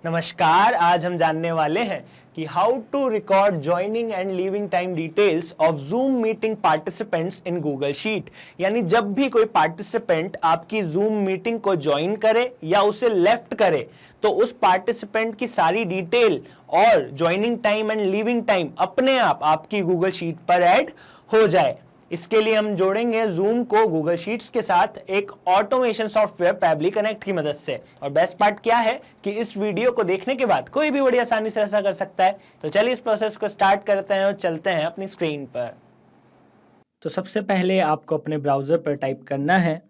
नमस्कार। आज हम जानने वाले हैं कि how to record joining and leaving time details of Zoom meeting participants in Google sheet. यानी जब भी कोई पार्टिसिपेंट आपकी जूम मीटिंग को ज्वाइन करे या उसे लेफ्ट करे तो उस पार्टिसिपेंट की सारी डिटेल और joining time and leaving time अपने आप आपकी गूगल शीट पर ऐड हो जाए। इसके लिए हम जोड़ेंगे जूम को गूगल शीट्स के साथ एक ऑटोमेशन सॉफ्टवेयर पैबली कनेक्ट की मदद से। और बेस्ट पार्ट क्या है कि इस वीडियो को देखने के बाद कोई भी बड़ी आसानी से ऐसा कर सकता है। तो चलिए इस प्रोसेस को स्टार्ट करते हैं और चलते हैं अपनी स्क्रीन पर। तो सबसे पहले आपको अपने ब्राउज़र पर टाइप करना है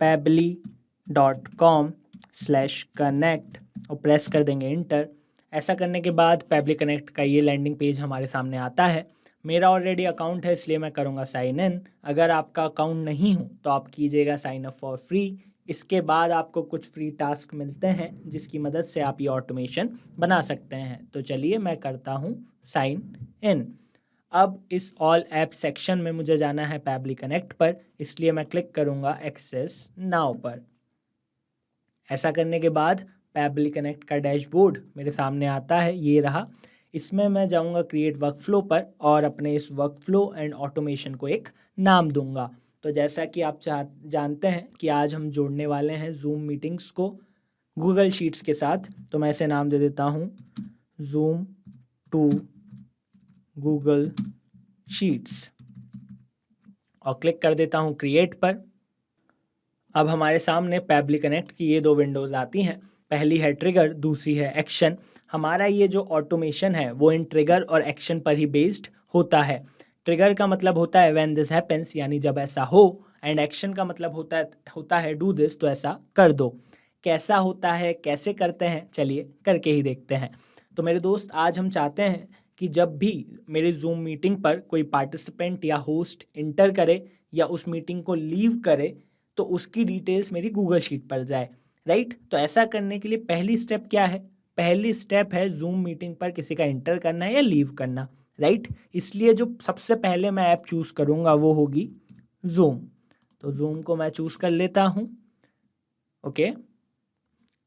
pabbly.com/connect और प्रेस कर देंगे इंटर। ऐसा करने के बाद पैबली कनेक्ट का ये लैंडिंग पेज हमारे सामने आता है। मेरा ऑलरेडी अकाउंट है इसलिए मैं करूँगा साइन इन। अगर आपका अकाउंट नहीं हो तो आप कीजिएगा साइन अप फॉर फ्री। इसके बाद आपको कुछ फ्री टास्क मिलते हैं जिसकी मदद से आप ये ऑटोमेशन बना सकते हैं। तो चलिए मैं करता हूँ साइन इन। अब इस ऑल ऐप सेक्शन में मुझे जाना है पैबली कनेक्ट पर, इसलिए मैं क्लिक करूँगा एक्सेस नाउ पर। ऐसा करने के बाद पैबली कनेक्ट का डैशबोर्ड मेरे सामने आता है, ये रहा। इसमें मैं जाऊँगा क्रिएट वर्कफ्लो पर और अपने इस वर्कफ्लो एंड ऑटोमेशन को एक नाम दूंगा। तो जैसा कि आप जानते हैं कि आज हम जोड़ने वाले हैं जूम मीटिंग्स को गूगल शीट्स के साथ, तो मैं इसे नाम दे देता हूँ जूम टू गूगल शीट्स और क्लिक कर देता हूँ क्रिएट पर। अब हमारे सामने पैबली कनेक्ट की ये दो विंडोज़ आती हैं। पहली है ट्रिगर, दूसरी है एक्शन। हमारा ये जो ऑटोमेशन है वो इन ट्रिगर और एक्शन पर ही बेस्ड होता है। ट्रिगर का मतलब होता है व्हेन दिस हैपेंस, यानी जब ऐसा हो, एंड एक्शन का मतलब होता है डू दिस, तो ऐसा कर दो। कैसा होता है, कैसे करते हैं, चलिए करके ही देखते हैं। तो मेरे दोस्त, आज हम चाहते हैं कि जब भी मेरी जूम मीटिंग पर कोई पार्टिसिपेंट या होस्ट इंटर करे या उस मीटिंग को लीव करे तो उसकी डिटेल्स मेरी गूगल शीट पर जाए, राइट। तो ऐसा करने के लिए पहली स्टेप क्या है? पहली स्टेप है जूम मीटिंग पर किसी का इंटर करना है या लीव करना, राइट। इसलिए जो सबसे पहले मैं ऐप चूज़ करूँगा वो होगी जूम। तो जूम को मैं चूज़ कर लेता हूँ, ओके।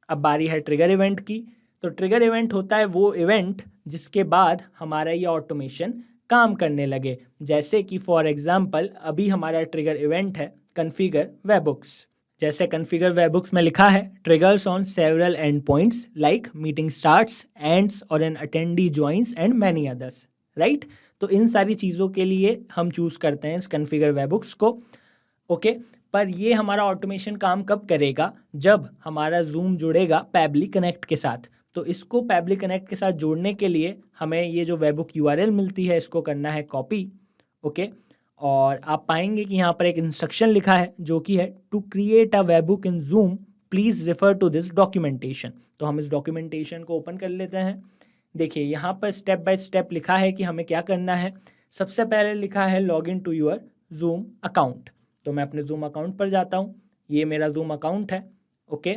अब बारी है ट्रिगर इवेंट की। तो ट्रिगर इवेंट होता है वो इवेंट जिसके बाद हमारा ये ऑटोमेशन काम करने लगे। जैसे कि फॉर एग्जांपल अभी हमारा ट्रिगर इवेंट है कॉन्फ़िगर वेबहुक्स। जैसे कॉन्फ़िगर वेबहुक्स में लिखा है triggers on several endpoints like meeting starts, ends और an attendee joins and many others, right. तो इन सारी चीज़ों के लिए हम चूज़ करते हैं इस कॉन्फ़िगर वेबहुक्स को, ओके। पर ये हमारा ऑटोमेशन काम कब करेगा? जब हमारा जूम जुड़ेगा पैबली कनेक्ट के साथ। तो इसको पैबली कनेक्ट के साथ जोड़ने के लिए हमें ये जो वेबहुक यूआरएल मिलती है इसको करना है कॉपी, ओके। और आप पाएंगे कि यहाँ पर एक इंस्ट्रक्शन लिखा है जो कि है to create a webhook in Zoom please refer to this documentation. तो हम इस डॉक्यूमेंटेशन को ओपन कर लेते हैं। देखिए यहाँ पर स्टेप बाय स्टेप लिखा है कि हमें क्या करना है। सबसे पहले लिखा है log in to your Zoom account. तो मैं अपने जूम अकाउंट पर जाता हूँ, ये मेरा जूम अकाउंट है, ओके।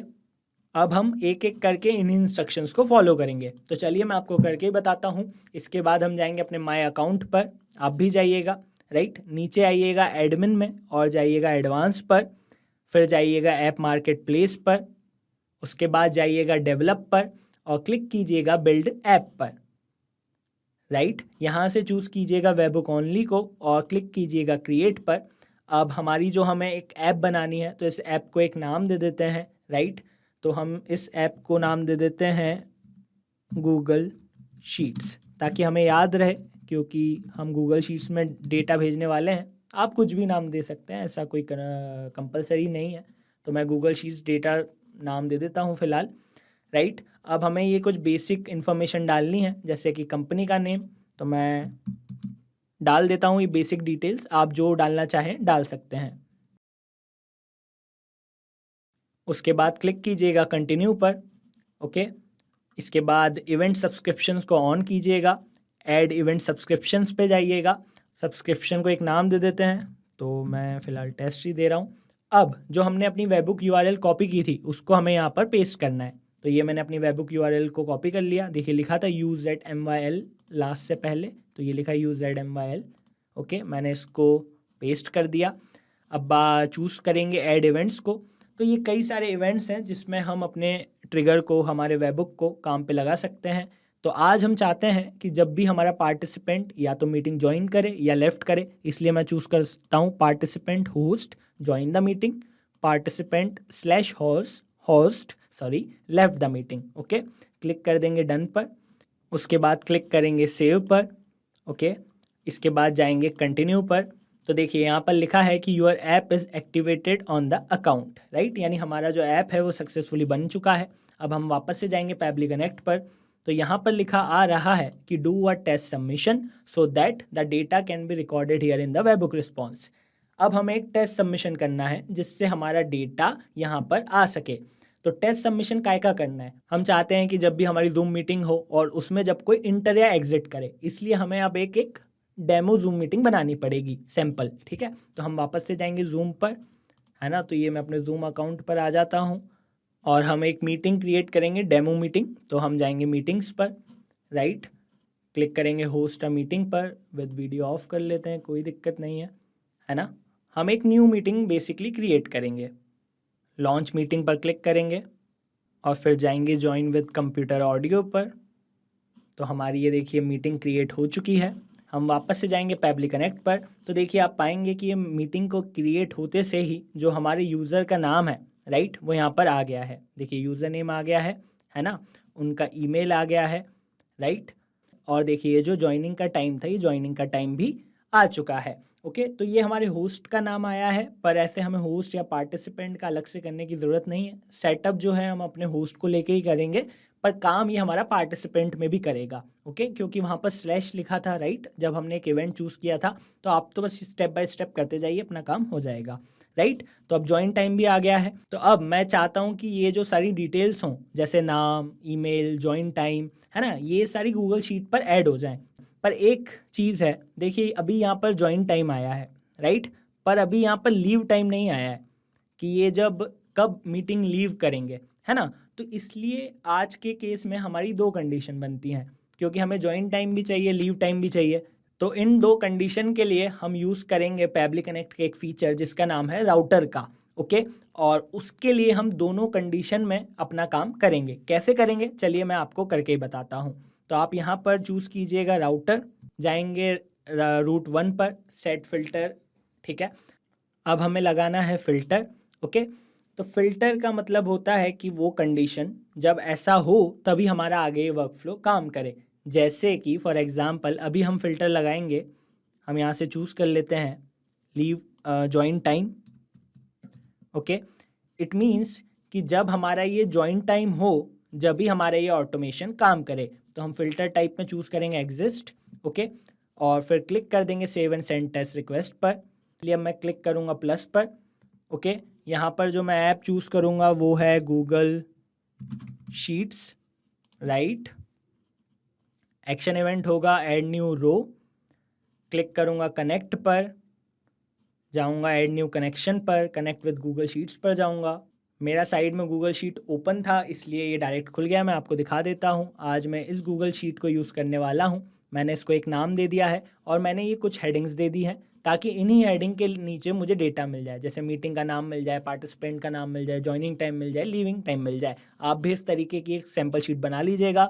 अब हम एक एक करके इन इंस्ट्रक्शंस को फॉलो करेंगे। तो चलिए मैं आपको करके ही बताता हूँ। इसके बाद हम जाएंगे अपने माय अकाउंट पर, आप भी जाइएगा, राइट। नीचे आइएगा एडमिन में और जाइएगा एडवांस पर, फिर जाइएगा ऐप मार्केट प्लेस पर, उसके बाद जाइएगा डेवलप पर और क्लिक कीजिएगा बिल्ड ऐप पर, राइट। यहाँ से चूज़ कीजिएगा वेबहुक ओनली को और क्लिक कीजिएगा क्रिएट पर। अब हमारी जो हमें एक ऐप बनानी है तो इस ऐप को एक नाम दे देते हैं, राइट। तो हम इस ऐप को नाम दे देते हैं गूगल शीट्स, ताकि हमें याद रहे, क्योंकि हम गूगल शीट्स में डेटा भेजने वाले हैं। आप कुछ भी नाम दे सकते हैं, ऐसा कोई कंपलसरी नहीं है। तो मैं गूगल शीट्स डेटा नाम दे देता हूँ फ़िलहाल, राइट। अब हमें ये कुछ बेसिक इन्फॉर्मेशन डालनी है, जैसे कि कंपनी का नेम। तो मैं डाल देता हूँ ये बेसिक डिटेल्स, आप जो डालना चाहें डाल सकते हैं। उसके बाद क्लिक कीजिएगा कंटिन्यू पर, ओके। इसके बाद इवेंट सब्सक्रिप्शंस को ऑन कीजिएगा, ऐड इवेंट सब्सक्रिप्शंस पे जाइएगा। सब्सक्रिप्शन को एक नाम दे देते हैं, तो मैं फ़िलहाल टेस्ट ही दे रहा हूँ। अब जो हमने अपनी वेबहुक यूआरएल कॉपी की थी उसको हमें यहाँ पर पेस्ट करना है। तो ये मैंने अपनी वेबहुक यूआरएल को कॉपी कर लिया। देखिए लिखा था UZMYL लास्ट से पहले, तो ये लिखा है UZMYL, ओके। मैंने इसको पेस्ट कर दिया। अब चूज़ करेंगे ऐड इवेंट्स को। तो ये कई सारे इवेंट्स हैं जिसमें हम अपने ट्रिगर को, हमारे वेबबुक को काम पे लगा सकते हैं। तो आज हम चाहते हैं कि जब भी हमारा पार्टिसिपेंट या तो मीटिंग ज्वाइन करे या लेफ्ट करे, इसलिए मैं चूज़ करता हूँ participant host join the meeting, participant slash host left the meeting. Okay, click कर देंगे डन पर, उसके बाद क्लिक करेंगे सेव पर। ओके, इसके बाद जाएंगे कंटिन्यू पर। तो देखिए यहाँ पर लिखा है कि your app is activated on the account, right, यानी हमारा जो ऐप है वो सक्सेसफुली बन चुका है। अब हम वापस से जाएंगे पैबली कनेक्ट पर, तो यहाँ पर लिखा आ रहा है कि do a test submission so that the data can be recorded here in the webhook response. अब हमें एक टेस्ट सबमिशन करना है जिससे हमारा डेटा यहाँ पर आ सके। तो टेस्ट सबमिशन काय का करना है, हम चाहते हैं कि जब भी हमारी जूम मीटिंग हो और उसमें जब कोई इंटर या एग्जिट करे, इसलिए हमें अब एक डेमो जूम मीटिंग बनानी पड़ेगी, सैम्पल। ठीक है, तो हम वापस से जाएंगे जूम पर, है ना। तो ये मैं अपने जूम अकाउंट पर आ जाता हूँ और हम एक मीटिंग क्रिएट करेंगे, डेमो मीटिंग। तो हम जाएंगे मीटिंग्स पर, राइट, क्लिक करेंगे होस्ट अ मीटिंग पर, विद वीडियो ऑफ कर लेते हैं, कोई दिक्कत नहीं है ना। हम एक न्यू मीटिंग बेसिकली क्रिएट करेंगे, लॉन्च मीटिंग पर क्लिक करेंगे और फिर जाएंगे ज्वाइन विद कंप्यूटर ऑडियो पर। तो हमारी ये देखिए मीटिंग क्रिएट हो चुकी है। हम वापस से जाएंगे पैबली कनेक्ट पर, तो देखिए आप पाएंगे कि ये मीटिंग को क्रिएट होते से ही जो हमारे यूज़र का नाम है, राइट, वो यहाँ पर आ गया है। देखिए यूज़र नेम आ गया है ना, उनका ईमेल आ गया है, राइट, और देखिए ये जो ज्वाइनिंग का टाइम था, ये ज्वाइनिंग का टाइम भी आ चुका है। ओके, तो ये हमारे होस्ट का नाम आया है, पर ऐसे हमें होस्ट या पार्टिसिपेंट का अलग से करने की ज़रूरत नहीं है। सेटअप जो है हम अपने होस्ट को लेके ही करेंगे, पर काम ये हमारा पार्टिसिपेंट में भी करेगा। ओके, क्योंकि वहाँ पर स्लैश लिखा था, राइट, जब हमने एक इवेंट चूज़ किया था। तो आप तो बस स्टेप बाय स्टेप करते जाइए, अपना काम हो जाएगा, राइट। तो अब ज्वाइन टाइम भी आ गया है। तो अब मैं चाहता हूँ कि ये जो सारी डिटेल्स हों, जैसे नाम, ईमेल, ज्वाइन टाइम, है ना, ये सारी गूगल शीट पर ऐड हो जाएं। पर एक चीज़ है, देखिए अभी यहाँ पर ज्वाइन टाइम आया है, राइट, पर अभी यहाँ पर लीव टाइम नहीं आया है कि ये जब कब मीटिंग लीव करेंगे, है ना। तो इसलिए आज के केस में हमारी दो कंडीशन बनती हैं, क्योंकि हमें ज्वाइन टाइम भी चाहिए, लीव टाइम भी चाहिए। तो इन दो कंडीशन के लिए हम यूज़ करेंगे पैबली कनेक्ट के एक फ़ीचर जिसका नाम है राउटर का। ओके, और उसके लिए हम दोनों कंडीशन में अपना काम करेंगे। कैसे करेंगे, चलिए मैं आपको करके ही बताता हूँ। तो आप यहाँ पर चूज़ कीजिएगा राउटर, जाएंगे रूट 1 पर, सेट फ़िल्टर। ठीक है, अब हमें लगाना है फ़िल्टर। ओके, तो फ़िल्टर का मतलब होता है कि वो कंडीशन जब ऐसा हो तभी हमारा आगे ये वर्कफ्लो काम करे। जैसे कि फॉर एग्ज़ाम्पल अभी हम फ़िल्टर लगाएंगे, हम यहाँ से चूज़ कर लेते हैं leave join time. Okay, it means कि जब हमारा ये ज्वाइन टाइम हो, जब भी हमारा ये ऑटोमेशन काम करे। तो हम फ़िल्टर टाइप में चूज़ करेंगे एग्जिस्ट। ओके, और फिर क्लिक कर देंगे save and send test request पर। इसलिए मैं क्लिक करूँगा प्लस पर। ओके, यहाँ पर जो मैं ऐप चूज़ करूँगा वो है Google sheets, right. Action event होगा ऐड न्यू रो, क्लिक करूँगा कनेक्ट पर, जाऊँगा ऐड न्यू कनेक्शन पर, कनेक्ट विद गूगल शीट्स पर जाऊँगा। मेरा साइड में गूगल शीट ओपन था इसलिए ये डायरेक्ट खुल गया। मैं आपको दिखा देता हूँ। आज मैं इस गूगल शीट को यूज़ करने वाला हूँ। मैंने इसको एक नाम दे दिया है और मैंने ये कुछ हेडिंग्स दे दी हैं ताकि इन्हीं हेडिंग के नीचे मुझे डेटा मिल जाए, जैसे मीटिंग का नाम मिल जाए, पार्टिसिपेंट का नाम मिल जाए, ज्वाइनिंग टाइम मिल जाए, लीविंग टाइम मिल जाए। आप भी इस तरीके की एक सैम्पल शीट बना लीजिएगा।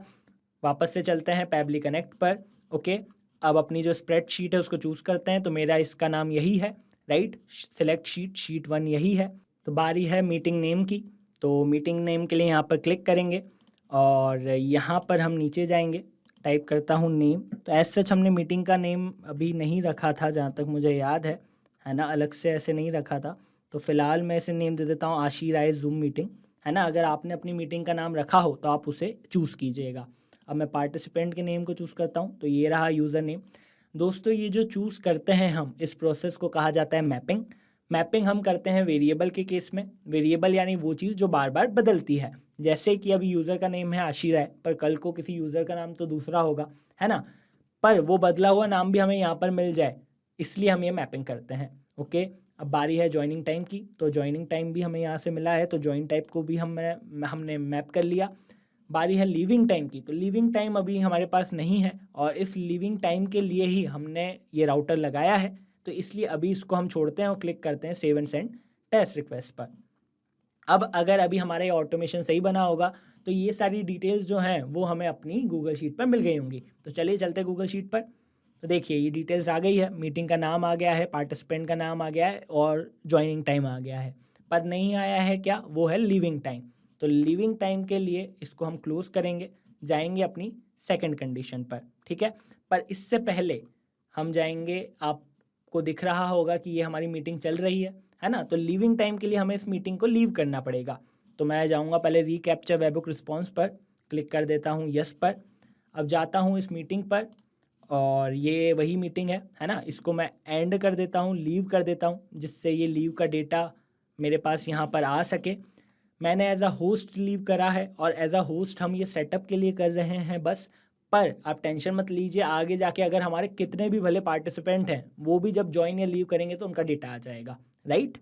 वापस से चलते हैं पैबली कनेक्ट पर। ओके, अब अपनी जो स्प्रेड शीट है उसको चूज़ करते हैं। तो मेरा इसका नाम यही है, राइट, सेलेक्ट शीट, शीट 1 यही है। तो बारी है मीटिंग नेम की। तो मीटिंग नेम के लिए यहाँ पर क्लिक करेंगे और यहाँ पर हम नीचे जाएंगे, टाइप करता हूँ नेम। तो एज सच हमने मीटिंग का नेम अभी नहीं रखा था जहाँ तक मुझे याद है ना, अलग से ऐसे नहीं रखा था। तो फ़िलहाल मैं इसे नेम दे देता हूँ आशी राय जूम मीटिंग, है ना। अगर आपने अपनी मीटिंग का नाम रखा हो तो आप उसे चूज़ कीजिएगा। अब मैं पार्टिसिपेंट के नेम को चूज़ करता हूँ, तो ये रहा यूज़र नेम। दोस्तों ये जो चूज़ करते हैं हम, इस प्रोसेस को कहा जाता है मैपिंग। मैपिंग हम करते हैं वेरिएबल के केस में। वेरिएबल यानी वो चीज़ जो बार बार बदलती है। जैसे कि अभी यूज़र का नेम है आशी राय, पर कल को किसी यूज़र का नाम तो दूसरा होगा, है ना, पर वो बदला हुआ नाम भी हमें यहाँ पर मिल जाए, इसलिए हम ये मैपिंग करते हैं। ओके, अब बारी है ज्वाइनिंग टाइम की। तो ज्वाइनिंग टाइम भी हमें यहाँ से मिला है, तो ज्वाइन टाइप को भी हमने मैप कर लिया। बारी है लीविंग टाइम की। तो लीविंग टाइम अभी हमारे पास नहीं है और इस लीविंग टाइम के लिए ही हमने ये राउटर लगाया है, तो इसलिए अभी इसको हम छोड़ते हैं और क्लिक करते हैं save and send test request पर। अब अगर अभी हमारा ये ऑटोमेशन सही बना होगा तो ये सारी डिटेल्स जो हैं वो हमें अपनी गूगल शीट पर मिल गई होंगी। तो चलिए चलते हैं गूगल शीट पर। तो देखिए ये डिटेल्स आ गई है, मीटिंग का नाम आ गया है, पार्टिसिपेंट का नाम आ गया है और ज्वाइनिंग टाइम आ गया है, पर नहीं आया है क्या, वो है लीविंग टाइम। तो लीविंग टाइम के लिए इसको हम क्लोज करेंगे, जाएंगे अपनी सेकंड कंडीशन पर, ठीक है। पर इससे पहले हम जाएंगे, आपको दिख रहा होगा कि ये हमारी मीटिंग चल रही है ना। तो लीविंग टाइम के लिए हमें इस मीटिंग को लीव करना पड़ेगा। तो मैं जाऊंगा पहले रीकैप्चर वेबहुक रिस्पॉन्स पर, क्लिक कर देता हूँ यस पर। अब जाता हूँ इस मीटिंग पर और ये वही मीटिंग है ना। इसको मैं एंड कर देता हूँ, लीव कर देता हूँ, जिससे ये लीव का डेटा मेरे पास यहाँ पर आ सके। मैंने एज अ होस्ट लीव करा है और एज अ होस्ट हम ये सेटअप के लिए कर रहे हैं बस। पर आप टेंशन मत लीजिए, आगे जाके अगर हमारे कितने भी भले पार्टिसिपेंट हैं वो भी जब ज्वाइन या लीव करेंगे तो उनका डेटा आ जाएगा, राइट।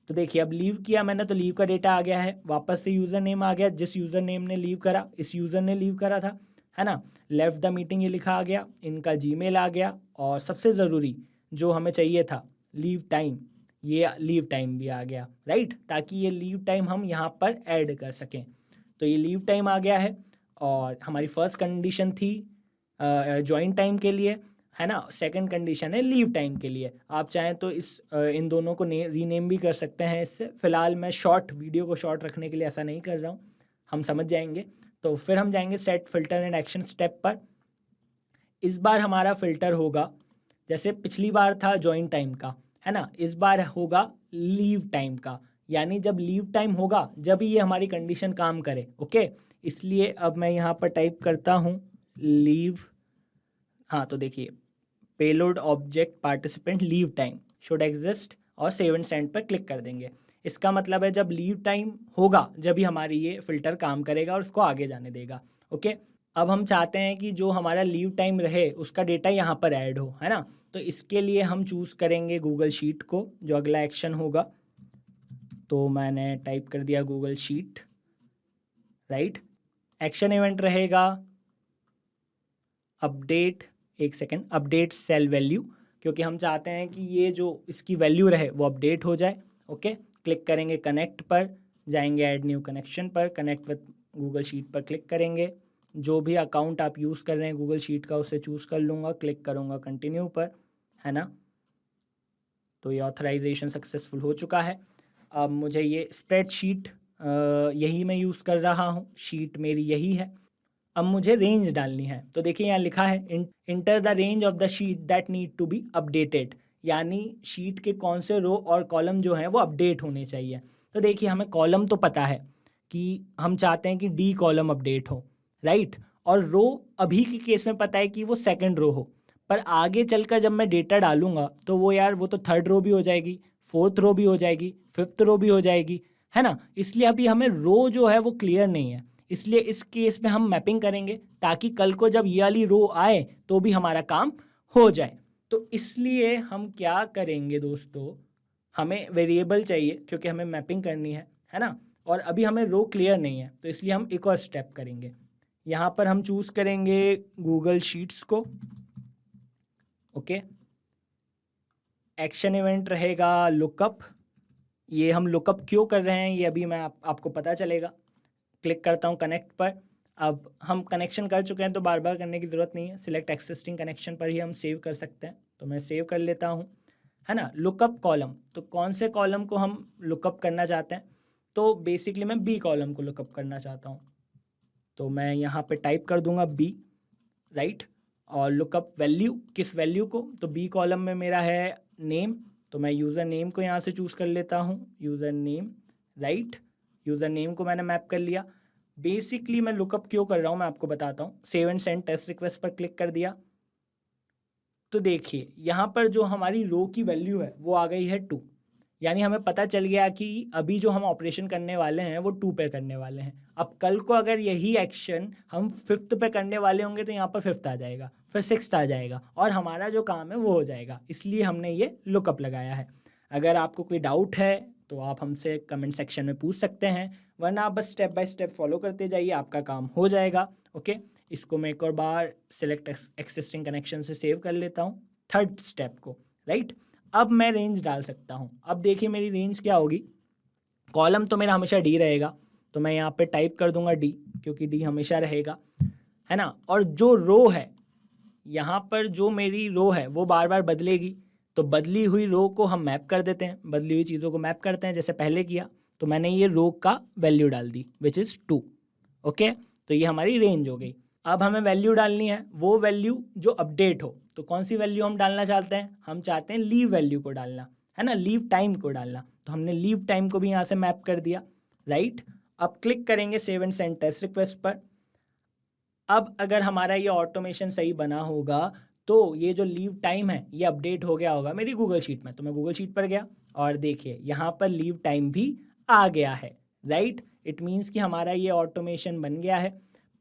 तो देखिए अब लीव किया मैंने तो लीव का डेटा आ गया है, वापस से यूज़र नेम आ गया, जिस यूज़र नेम ने लीव करा इस यूज़र ने लीव करा था, है ना। लेफ्ट द मीटिंग ये लिखा आ गया, इनका जीमेल आ गया और सबसे ज़रूरी जो हमें चाहिए था लीव टाइम, ये लीव टाइम भी आ गया, राइट, ताकि ये लीव टाइम हम यहाँ पर ऐड कर सकें। तो ये लीव टाइम आ गया है और हमारी फर्स्ट कंडीशन थी ज्वाइन टाइम के लिए, है ना। सेकंड कंडीशन है लीव टाइम के लिए। आप चाहें तो इन दोनों को रीनेम भी कर सकते हैं इससे। फ़िलहाल मैं वीडियो को शॉर्ट रखने के लिए ऐसा नहीं कर रहा हूँ, हम समझ जाएंगे। तो फिर हम जाएंगे set filter and action step पर। इस बार हमारा फ़िल्टर होगा, जैसे पिछली बार था ज्वाइन टाइम का, है ना, इस बार होगा लीव टाइम का। यानी जब लीव टाइम होगा जब ये हमारी कंडीशन काम करे, ओके। इसलिए अब मैं यहाँ पर टाइप करता हूँ लीव, हाँ तो देखिए payload object participant leave time should exist और सेव एंड सेंड पर क्लिक कर देंगे। इसका मतलब है जब लीव टाइम होगा जब ही हमारी ये फ़िल्टर काम करेगा और उसको आगे जाने देगा, ओके। अब हम चाहते हैं कि जो हमारा लीव टाइम रहे उसका डेटा यहाँ पर ऐड हो, है ना। तो इसके लिए हम चूज़ करेंगे गूगल शीट को, जो अगला एक्शन होगा। तो मैंने टाइप कर दिया Google sheet, right. Action event रहेगा अपडेट, एक सेकेंड, अपडेट सेल वैल्यू, क्योंकि हम चाहते हैं कि ये जो इसकी वैल्यू रहे वो अपडेट हो जाए, ओके। क्लिक करेंगे कनेक्ट पर, जाएंगे ऐड न्यू कनेक्शन पर, कनेक्ट विद गूगल शीट पर क्लिक करेंगे। जो भी अकाउंट आप यूज़ कर रहे हैं गूगल शीट का उसे चूज़ कर लूँगा, क्लिक करूँगा कंटिन्यू पर, है ना। तो ये ऑथराइजेशन सक्सेसफुल हो चुका है। अब मुझे ये स्प्रेडशीट यही मैं यूज़ कर रहा हूँ, शीट मेरी यही है। अब मुझे रेंज डालनी है। तो देखिए यहाँ लिखा है enter the range of the sheet that need to be updated, यानी शीट के कौन से रो और कॉलम जो हैं वो अपडेट होने चाहिए। तो देखिए हमें कॉलम तो पता है कि हम चाहते हैं कि डी कॉलम अपडेट हो, राइट। और रो अभी के केस में पता है कि वो सेकंड रो हो, पर आगे चलकर जब मैं डेटा डालूंगा तो वो यार वो तो थर्ड रो भी हो जाएगी, फोर्थ रो भी हो जाएगी, फिफ्थ रो भी हो जाएगी, है ना। इसलिए अभी हमें रो जो है वो क्लियर नहीं है। इसलिए इस केस में हम मैपिंग करेंगे ताकि कल को जब ये वाली रो आए तो भी हमारा काम हो जाए। तो इसलिए हम क्या करेंगे दोस्तों, हमें वेरिएबल चाहिए क्योंकि हमें मैपिंग करनी है ना। और अभी हमें रो क्लियर नहीं है तो इसलिए हम एक और स्टेप करेंगे। यहाँ पर हम चूज़ करेंगे गूगल शीट्स को, ओके। एक्शन इवेंट रहेगा लुकअप। ये हम लुकअप क्यों कर रहे हैं ये अभी मैं आपको पता चलेगा। क्लिक करता हूँ कनेक्ट पर। अब हम कनेक्शन कर चुके हैं तो बार बार करने की ज़रूरत नहीं है, सिलेक्ट एक्सिस्टिंग कनेक्शन पर ही हम सेव कर सकते हैं। तो मैं सेव कर लेता हूँ, है ना। लुकअप कॉलम, तो कौन से कॉलम को हम लुकअप करना चाहते हैं, तो बेसिकली मैं बी कॉलम को लुकअप करना चाहता हूँ। तो मैं यहाँ पे टाइप कर दूँगा बी, राइट। और लुकअप वैल्यू, किस वैल्यू को, तो बी कॉलम में मेरा है नेम, तो मैं यूज़र नेम को यहाँ से चूज़ कर लेता हूँ, user name, right. User name को मैंने मैप कर लिया। बेसिकली मैं लुकअप क्यों कर रहा हूँ मैं आपको बताता हूँ। Save and send test request पर क्लिक कर दिया तो देखिए यहाँ पर जो हमारी रो की वैल्यू है वो आ गई है 2, यानी हमें पता चल गया कि अभी जो हम ऑपरेशन करने वाले हैं वो 2 पे करने वाले हैं। अब कल को अगर यही एक्शन हम 5th पे करने वाले होंगे तो यहाँ पर 5th आ जाएगा, फिर 6th आ जाएगा और हमारा जो काम है वो हो जाएगा। इसलिए हमने ये लुकअप लगाया है। अगर आपको कोई डाउट है तो आप हमसे कमेंट सेक्शन में पूछ सकते हैं, वरना आप बस स्टेप बाय स्टेप फॉलो करते जाइए, आपका काम हो जाएगा, ओके। इसको मैं एक और बार सेलेक्ट एक्सिस्टिंग कनेक्शन से सेव कर लेता हूँ, थर्ड स्टेप को, राइट। अब मैं रेंज डाल सकता हूँ। अब देखिए मेरी रेंज क्या होगी, कॉलम तो मेरा हमेशा डी रहेगा, तो मैं यहाँ पे टाइप कर दूंगा डी, क्योंकि डी हमेशा रहेगा, है ना। और जो रो है, यहाँ पर जो मेरी रो है वो बार बार बदलेगी, तो बदली हुई रो को हम मैप कर देते हैं, बदली हुई चीज़ों को मैप करते हैं जैसे पहले किया। तो मैंने ये रो का वैल्यू डाल दी विच इज़ 2। ओके, तो ये हमारी रेंज हो गई। अब हमें वैल्यू डालनी है, वो वैल्यू जो अपडेट हो। तो कौन सी वैल्यू हम डालना चाहते हैं? हम चाहते हैं लीव वैल्यू को डालना, है ना, लीव टाइम को डालना। तो हमने लीव टाइम को भी यहाँ से मैप कर दिया, राइट। अब क्लिक करेंगे save and send test request पर। अब अगर हमारा ये ऑटोमेशन सही बना होगा तो ये जो लीव टाइम है ये अपडेट हो गया होगा मेरी गूगल शीट में। तो मैं गूगल शीट पर गया और देखिए यहाँ पर लीव टाइम भी आ गया है, राइट। इट मीन्स कि हमारा ये ऑटोमेशन बन गया है।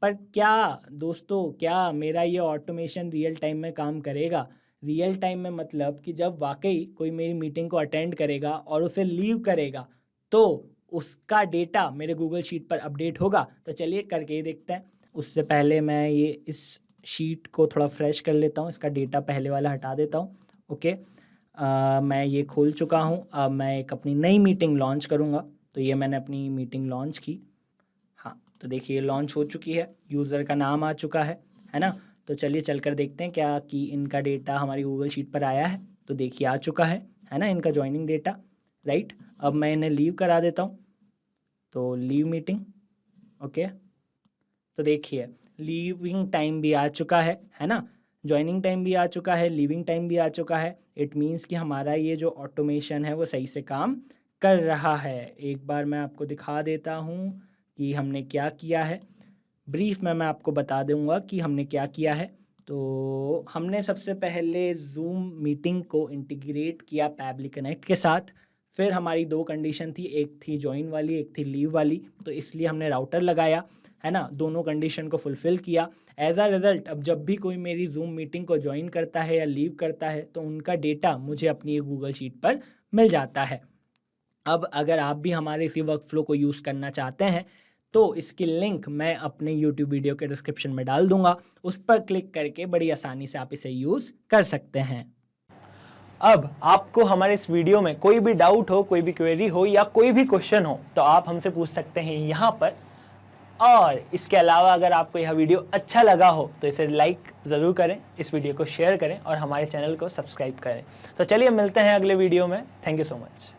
पर क्या दोस्तों, क्या मेरा ये ऑटोमेशन रियल टाइम में काम करेगा? रियल टाइम में मतलब कि जब वाकई कोई मेरी मीटिंग को अटेंड करेगा और उसे लीव करेगा तो उसका डेटा मेरे गूगल शीट पर अपडेट होगा। तो चलिए करके ही देखते हैं। उससे पहले मैं ये इस शीट को थोड़ा फ्रेश कर लेता हूँ, इसका डेटा पहले वाला हटा देता हूँ। ओके, मैं ये खोल चुका हूँ। अब मैं एक अपनी नई मीटिंग लॉन्च करूँगा। तो ये मैंने अपनी मीटिंग लॉन्च की, हाँ, तो देखिए लॉन्च हो चुकी है, यूज़र का नाम आ चुका है ना। तो चलिए चल कर देखते हैं क्या कि इनका डेटा हमारी गूगल शीट पर आया है। तो देखिए आ चुका है ना, इनका ज्वाइनिंग डेटा, राइट। अब मैं इन्हें लीव करा देता हूँ, तो लीव मीटिंग, ओके। तो देखिए लीविंग टाइम भी आ चुका है ना, ज्वाइनिंग टाइम भी आ चुका है, लीविंग टाइम भी आ चुका है। इट मीन्स कि हमारा ये जो ऑटोमेशन है वो सही से काम कर रहा है। एक बार मैं आपको दिखा देता हूँ कि हमने क्या किया है। ब्रीफ में मैं आपको बता दूंगा कि हमने क्या किया है। तो हमने सबसे पहले जूम मीटिंग को इंटीग्रेट किया पैबली कनेक्ट के साथ। फिर हमारी दो कंडीशन थी, एक थी ज्वाइन वाली, एक थी लीव वाली। तो इसलिए हमने राउटर लगाया, है ना, दोनों कंडीशन को फुलफ़िल किया। एज अ रिज़ल्ट अब जब भी कोई मेरी जूम मीटिंग को ज्वाइन करता है या लीव करता है तो उनका डेटा मुझे अपनी गूगल शीट पर मिल जाता है। अब अगर आप भी हमारे इसी वर्क फ्लो को यूज़ करना चाहते हैं तो इसकी लिंक मैं अपने YouTube वीडियो के डिस्क्रिप्शन में डाल दूंगा, उस पर क्लिक करके बड़ी आसानी से आप इसे यूज़ कर सकते हैं। अब आपको हमारे इस वीडियो में कोई भी डाउट हो, कोई भी क्वेरी हो या कोई भी क्वेश्चन हो तो आप हमसे पूछ सकते हैं यहाँ पर। और इसके अलावा अगर आपको यह वीडियो अच्छा लगा हो तो इसे लाइक ज़रूर करें, इस वीडियो को शेयर करें और हमारे चैनल को सब्सक्राइब करें। तो चलिए मिलते हैं अगले वीडियो में। Thank you so much.